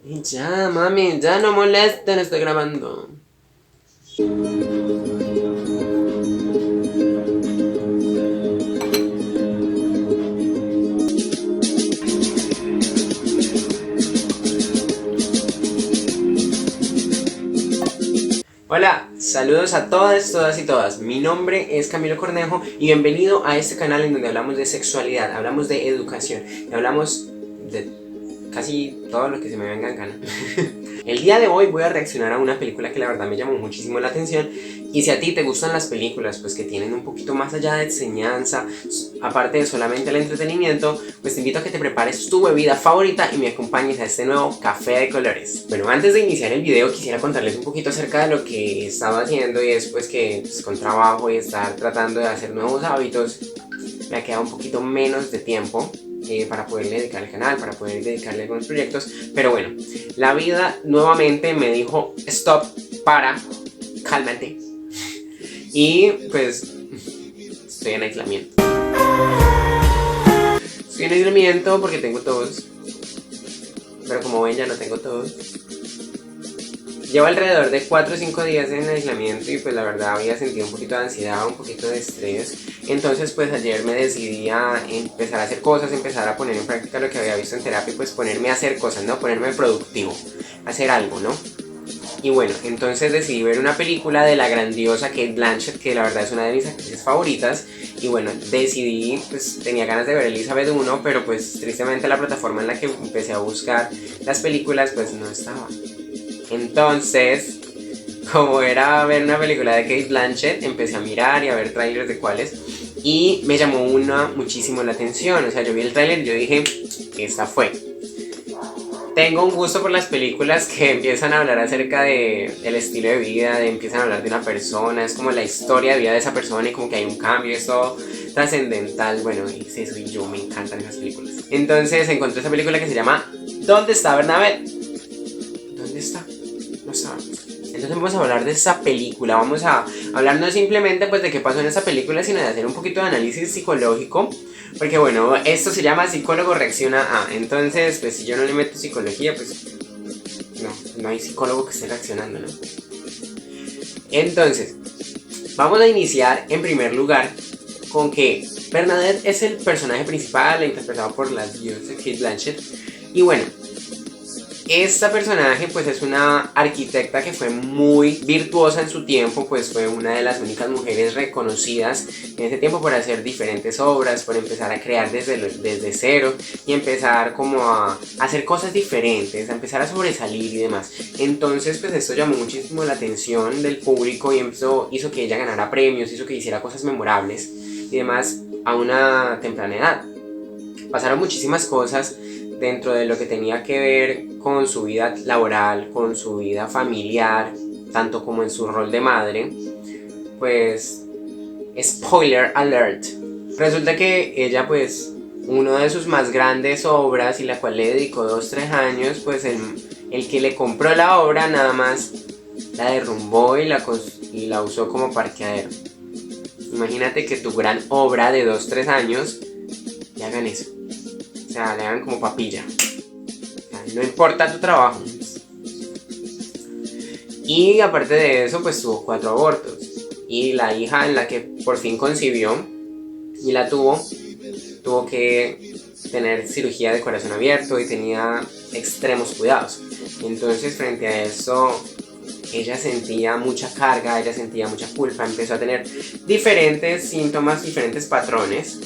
Y ya, mami, ya no molesten, estoy grabando. Hola, saludos a todas y todas. Mi nombre es Camilo Cornejo y bienvenido a este canal en donde hablamos de sexualidad, hablamos de educación y hablamos de casi todo lo que se me venga en gana. El día de hoy voy a reaccionar a una película que la verdad me llamó muchísimo la atención. Y si a ti te gustan las películas pues que tienen un poquito más allá de enseñanza, aparte de solamente el entretenimiento, pues te invito a que te prepares tu bebida favorita y me acompañes a este nuevo café de colores. Bueno, antes de iniciar el video quisiera contarles un poquito acerca de lo que he estado haciendo, y es pues que pues, con trabajo y estar tratando de hacer nuevos hábitos me ha quedado un poquito menos de tiempo para poder dedicar al canal, para poder dedicarle a algunos proyectos. Pero bueno, la vida nuevamente me dijo stop, cálmate. Y pues estoy en aislamiento. Estoy en aislamiento porque tengo tos, pero como ven ya no tengo tos. Llevo alrededor de 4 o 5 días en aislamiento y pues la verdad había sentido un poquito de ansiedad, un poquito de estrés. Entonces pues ayer me decidí a empezar a hacer cosas, empezar a poner en práctica lo que había visto en terapia y pues ponerme a hacer cosas, ¿no? Ponerme productivo, hacer algo, ¿no? Y bueno, entonces decidí ver una película de la grandiosa Cate Blanchett, que la verdad es una de mis actrices favoritas. Y bueno, decidí, pues tenía ganas de ver Elizabeth 1, pero pues tristemente la plataforma en la que empecé a buscar las películas pues no estaba. Entonces, como era ver una película de Cate Blanchett, empecé a mirar y a ver trailers de cuáles. Y me llamó una muchísimo la atención. O sea, yo vi el trailer y yo dije, esta fue. Tengo un gusto por las películas que empiezan a hablar acerca del estilo de vida, empiezan a hablar de una persona, es como la historia de vida de esa persona y como que hay un cambio, es todo trascendental. Bueno, y sí, soy yo, me encantan esas películas. Entonces encontré esa película que se llama ¿Dónde está Bernabé? ¿Dónde está? No sabemos. Entonces vamos a hablar de esa película, vamos a hablar no simplemente pues de qué pasó en esa película, sino de hacer un poquito de análisis psicológico. Porque bueno, esto se llama psicólogo reacciona a. Entonces, pues si yo no le meto psicología, pues no hay psicólogo que esté reaccionando, ¿no? Entonces, vamos a iniciar en primer lugar con que Bernadette es el personaje principal, interpretado por la diosa Cate Blanchett. Y bueno, esta personaje pues es una arquitecta que fue muy virtuosa en su tiempo, pues fue una de las únicas mujeres reconocidas en ese tiempo por hacer diferentes obras, por empezar a crear desde cero y empezar como a hacer cosas diferentes, a empezar a sobresalir y demás. Entonces pues esto llamó muchísimo la atención del público y hizo que ella ganara premios, hizo que hiciera cosas memorables y demás a una temprana edad. Pasaron muchísimas cosas dentro de lo que tenía que ver con su vida laboral, con su vida familiar, tanto como en su rol de madre. Pues, spoiler alert, resulta que ella pues, uno de sus más grandes obras y la cual le dedicó 2-3 años, pues el que le compró la obra nada más la derrumbó y la usó como parqueadero. Imagínate que tu gran obra de 2-3 años te hagan eso. O sea, le hagan como papilla. O sea, no importa tu trabajo. Y aparte de eso, pues tuvo 4 abortos. Y la hija en la que por fin concibió y la tuvo que tener cirugía de corazón abierto y tenía extremos cuidados. Entonces, frente a eso, ella sentía mucha carga, ella sentía mucha culpa, empezó a tener diferentes síntomas, diferentes patrones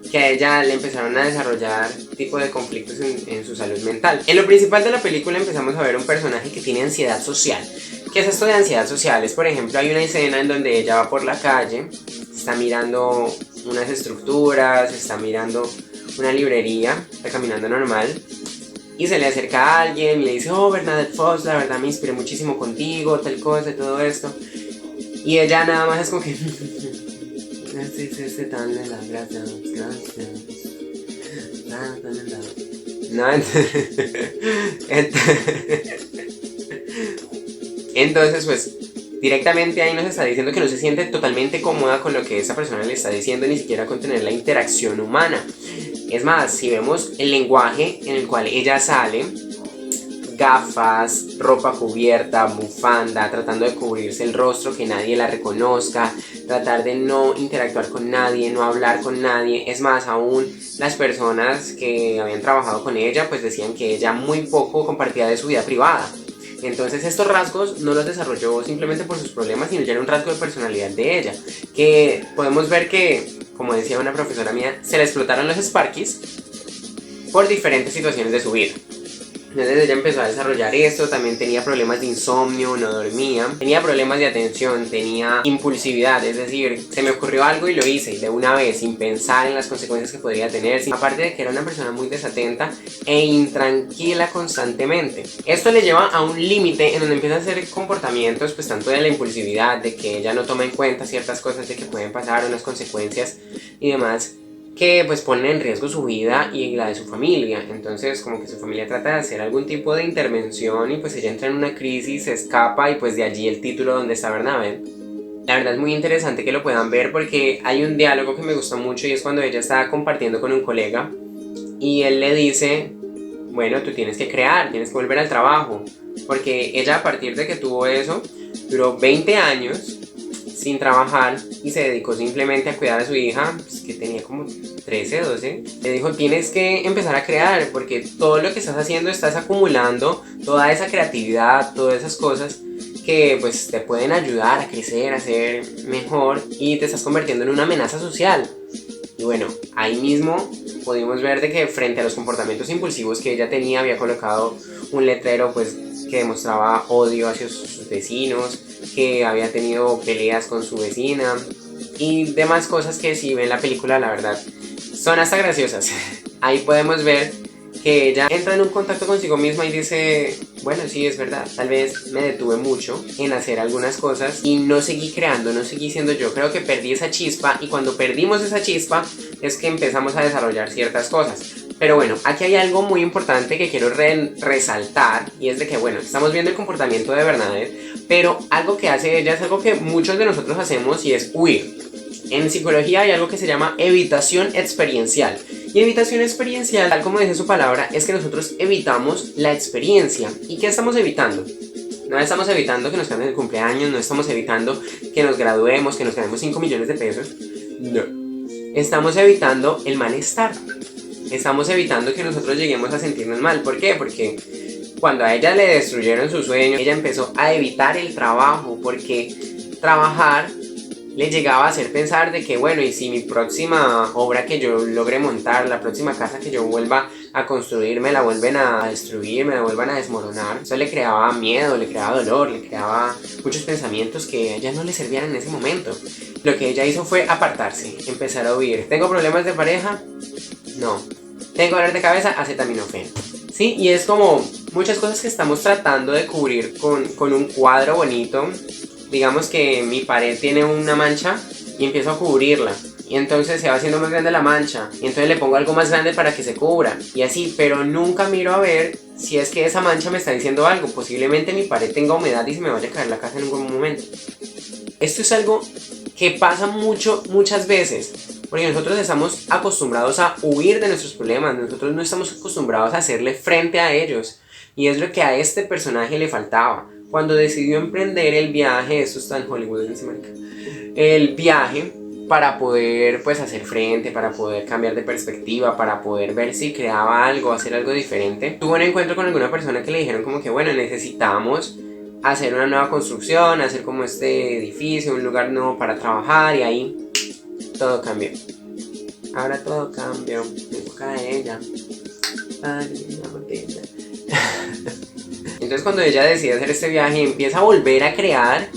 que a ella le empezaron a desarrollar tipo de conflictos en su salud mental. En lo principal de la película empezamos a ver un personaje que tiene ansiedad social. ¿Qué es esto de ansiedad social? Es, por ejemplo, hay una escena en donde ella va por la calle, está mirando unas estructuras, está mirando una librería, está caminando normal, y se le acerca a alguien y le dice, oh, Bernadette Foss, la verdad me inspiré muchísimo contigo, tal cosa y todo esto. Y ella nada más es como que... gracias. No, entonces pues directamente ahí nos está diciendo que no se siente totalmente cómoda con lo que esa persona le está diciendo, ni siquiera con tener la interacción humana. Es más, si vemos el lenguaje en el cual ella sale gafas, ropa cubierta, bufanda, tratando de cubrirse el rostro, que nadie la reconozca, tratar de no interactuar con nadie, no hablar con nadie. Es más, aún las personas que habían trabajado con ella pues decían que ella muy poco compartía de su vida privada. Entonces estos rasgos no los desarrolló simplemente por sus problemas, sino ya era un rasgo de personalidad de ella, que podemos ver que, como decía una profesora mía, se le explotaron los Sparkies por diferentes situaciones de su vida. Entonces ella empezó a desarrollar esto, también tenía problemas de insomnio, no dormía, tenía problemas de atención, tenía impulsividad, es decir, se me ocurrió algo y lo hice de una vez, sin pensar en las consecuencias que podría tener, aparte de que era una persona muy desatenta e intranquila constantemente. Esto le lleva a un límite en donde empieza a hacer comportamientos, pues tanto de la impulsividad, de que ella no toma en cuenta ciertas cosas de que pueden pasar, unas consecuencias y demás, que pues ponen en riesgo su vida y la de su familia. Entonces como que su familia trata de hacer algún tipo de intervención y pues ella entra en una crisis, se escapa y pues de allí el título Donde está Bernabé. La verdad es muy interesante que lo puedan ver porque hay un diálogo que me gusta mucho y es cuando ella está compartiendo con un colega y él le dice, bueno, tú tienes que crear, tienes que volver al trabajo, porque ella a partir de que tuvo eso duró 20 años sin trabajar y se dedicó simplemente a cuidar a su hija, pues, que tenía como 13, 12. Le dijo, tienes que empezar a crear porque todo lo que estás haciendo estás acumulando toda esa creatividad, todas esas cosas que pues te pueden ayudar a crecer, a ser mejor y te estás convirtiendo en una amenaza social. Y bueno, ahí mismo pudimos ver de que frente a los comportamientos impulsivos que ella tenía, había colocado un letrero pues que demostraba odio hacia sus vecinos, que había tenido peleas con su vecina y demás cosas que si ven la película la verdad son hasta graciosas. Ahí podemos ver que ella entra en un contacto consigo misma y dice, bueno, sí, es verdad, tal vez me detuve mucho en hacer algunas cosas y no seguí creando, no seguí siendo yo, creo que perdí esa chispa y cuando perdimos esa chispa es que empezamos a desarrollar ciertas cosas. Pero bueno, aquí hay algo muy importante que quiero resaltar y es de que, bueno, estamos viendo el comportamiento de Bernadette, pero algo que hace ella es algo que muchos de nosotros hacemos y es huir. En psicología hay algo que se llama evitación experiencial. Y evitación experiencial, tal como dice su palabra, es que nosotros evitamos la experiencia. ¿Y qué estamos evitando? No estamos evitando que nos cambien el cumpleaños, no estamos evitando que nos graduemos, que nos ganemos 5 millones de pesos. No. Estamos evitando el malestar. Estamos evitando que nosotros lleguemos a sentirnos mal. ¿Por qué? Porque cuando a ella le destruyeron su sueño, ella empezó a evitar el trabajo, porque trabajar le llegaba a hacer pensar de que bueno, y si mi próxima obra que yo logre montar, la próxima casa que yo vuelva a construir, me la vuelven a destruir, me la vuelvan a desmoronar. Eso le creaba miedo, le creaba dolor, le creaba muchos pensamientos que a ella no le servían en ese momento. Lo que ella hizo fue apartarse, empezar a huir. ¿Tengo problemas de pareja? No. ¿Tengo dolor de cabeza? Acetaminofén. Sí, y es como muchas cosas que estamos tratando de cubrir con un cuadro bonito. Digamos que mi pared tiene una mancha y empiezo a cubrirla y entonces se va haciendo más grande la mancha y entonces le pongo algo más grande para que se cubra y así, pero nunca miro a ver si es que esa mancha me está diciendo algo. Posiblemente mi pared tenga humedad y se me vaya a caer la casa en algún momento. Esto es algo que pasa muchas veces porque nosotros estamos acostumbrados a huir de nuestros problemas, nosotros no estamos acostumbrados a hacerle frente a ellos y es lo que a este personaje le faltaba. Cuando decidió emprender el viaje, esto está en Hollywood, el viaje para poder pues hacer frente, para poder cambiar de perspectiva, para poder ver si creaba algo, hacer algo diferente, tuvo un encuentro con alguna persona que le dijeron como que bueno, necesitamos hacer una nueva construcción, hacer como este edificio, un lugar nuevo para trabajar y ahí todo cambió. Ahora todo cambió, en boca de ella. Ay, una botella. Entonces cuando ella decide hacer este viaje, empieza a volver a crear,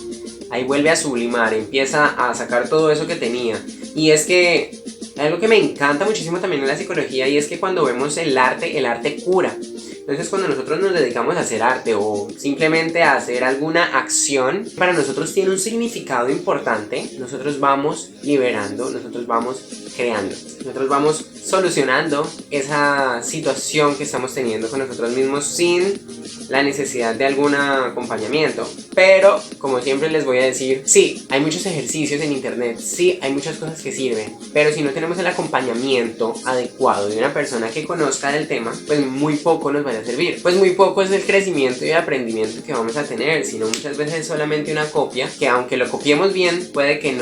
ahí vuelve a sublimar, empieza a sacar todo eso que tenía. Y es que algo que me encanta muchísimo también en la psicología y es que cuando vemos el arte cura. Entonces cuando nosotros nos dedicamos a hacer arte o simplemente a hacer alguna acción, para nosotros tiene un significado importante, nosotros vamos liberando, nosotros vamos creando, nosotros vamos solucionando esa situación que estamos teniendo con nosotros mismos sin la necesidad de algún acompañamiento. Pero, como siempre les voy a decir, sí, hay muchos ejercicios en internet, sí, hay muchas cosas que sirven, pero si no tenemos el acompañamiento adecuado de una persona que conozca del tema, pues muy poco nos va a servir. Pues muy poco es el crecimiento y el aprendimiento que vamos a tener, sino muchas veces es solamente una copia, que aunque lo copiemos bien, puede que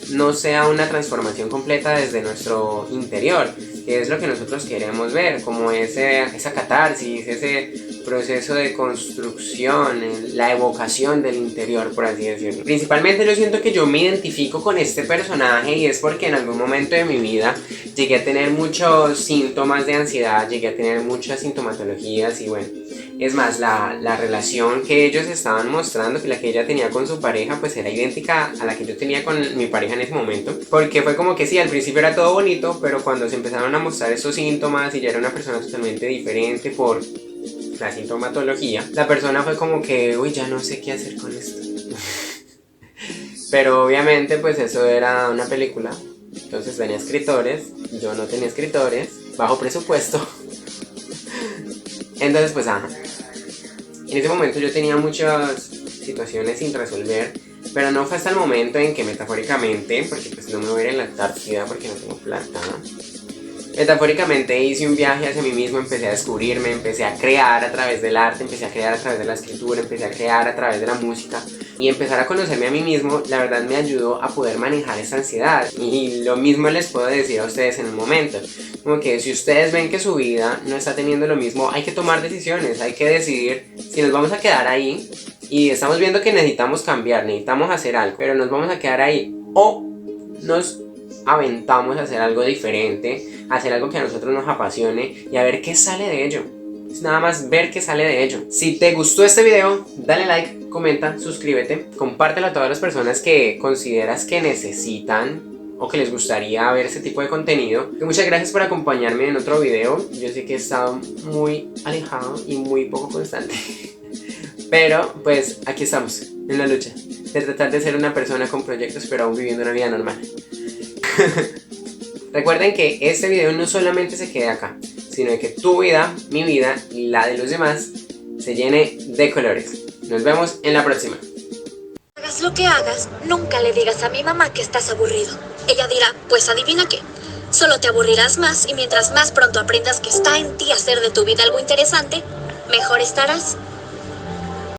no sea una transformación completa desde nuestro interior, que es lo que nosotros queremos ver, como esa catarsis, ese proceso de construcción, la evocación del interior, por así decirlo. Principalmente yo siento que yo me identifico con este personaje y es porque en algún momento de mi vida llegué a tener muchos síntomas de ansiedad, llegué a tener muchas sintomatologías y bueno, es más, la relación que ellos estaban mostrando, que la que ella tenía con su pareja, pues era idéntica a la que yo tenía con mi pareja en ese momento. Porque fue como que sí, al principio era todo bonito, pero cuando se empezaron a mostrar esos síntomas y ya era una persona totalmente diferente por la sintomatología, la persona fue como que, uy, ya no sé qué hacer con esto. Pero obviamente pues eso era una película, entonces tenía escritores, yo no tenía escritores, bajo presupuesto. Entonces pues en ese momento yo tenía muchas situaciones sin resolver, pero no fue hasta el momento en que metafóricamente, porque pues no me voy a ir en la Antártida porque no tengo plata, metafóricamente hice un viaje hacia mí mismo, empecé a descubrirme, empecé a crear a través del arte, empecé a crear a través de la escritura, empecé a crear a través de la música y empezar a conocerme a mí mismo, la verdad me ayudó a poder manejar esa ansiedad. Y lo mismo les puedo decir a ustedes en un momento, como que si ustedes ven que su vida no está teniendo lo mismo, hay que tomar decisiones, hay que decidir si nos vamos a quedar ahí y estamos viendo que necesitamos cambiar, necesitamos hacer algo, pero nos vamos a quedar ahí o nos aventamos a hacer algo diferente, a hacer algo que a nosotros nos apasione y a ver qué sale de ello. Es nada más ver qué sale de ello. Si te gustó este video, dale like, comenta, suscríbete, compártelo a todas las personas que consideras que necesitan o que les gustaría ver ese tipo de contenido. Y muchas gracias por acompañarme en otro video. Yo sé que he estado muy alejado y muy poco constante. Pero pues aquí estamos, en la lucha de tratar de ser una persona con proyectos pero aún viviendo una vida normal. Recuerden que este video no solamente se quede acá, sino que tu vida, mi vida y la de los demás se llene de colores. Nos vemos en la próxima. Hagas lo que hagas, nunca le digas a mi mamá que estás aburrido. Ella dirá, pues adivina qué, solo te aburrirás más y mientras más pronto aprendas que está en ti hacer de tu vida algo interesante, mejor estarás.